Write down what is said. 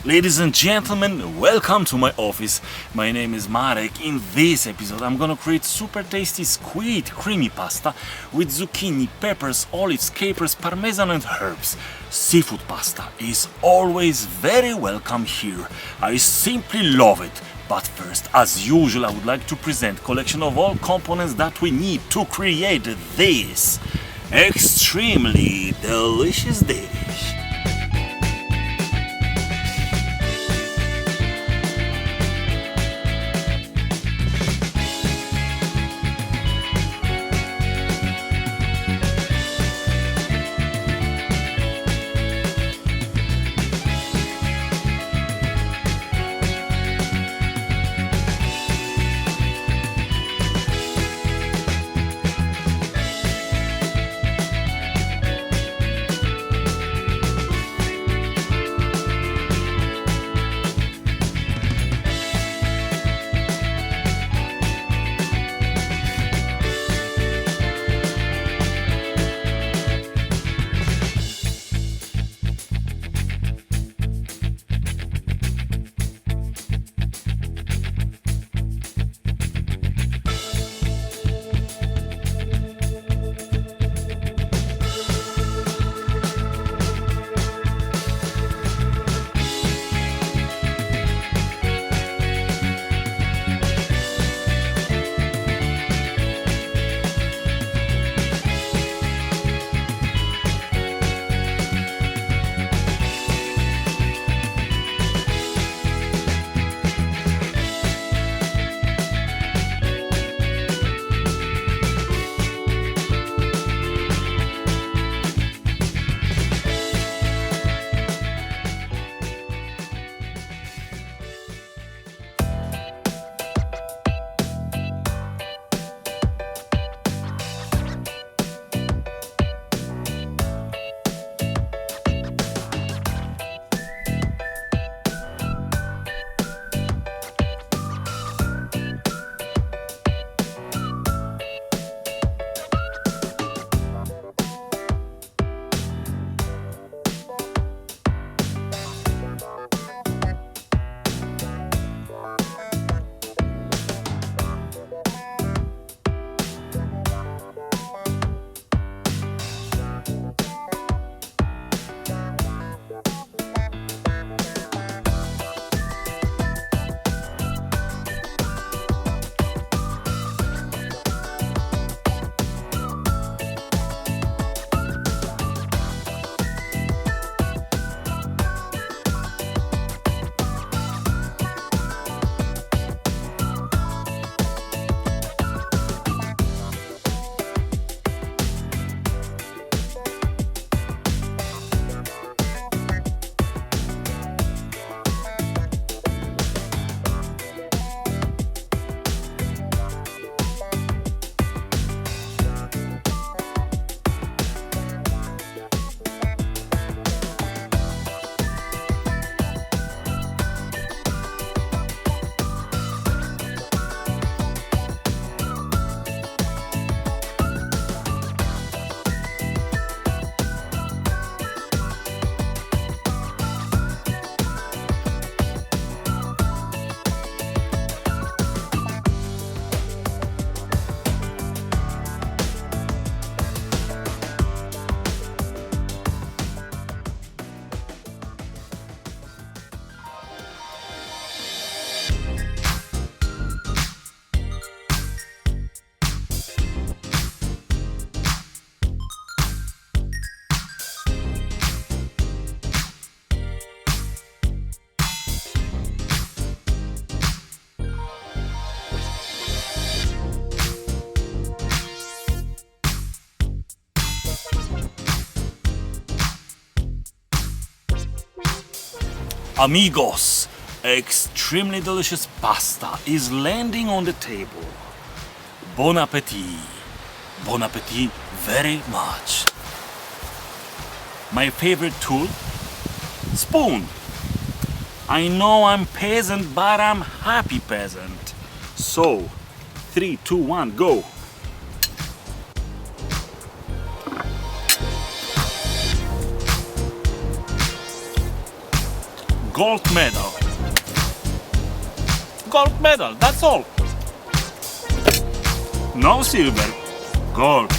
Ladies and gentlemen, welcome to my office. My name is Marek. In this episode I'm gonna create super tasty squid creamy pasta with zucchini, peppers, olives, capers, parmesan and herbs. Seafood pasta is always very welcome here. I simply love it. But first, as usual, I would like to present collection of all components that we need to create this extremely delicious dish. Amigos, extremely delicious pasta is landing on the table. Bon appetit. Bon appetit very much. My favorite tool? Spoon. I know I'm peasant, but I'm happy peasant. So, 3, 2, 1, go. gold medal. Gold medal, that's all. No silver, gold.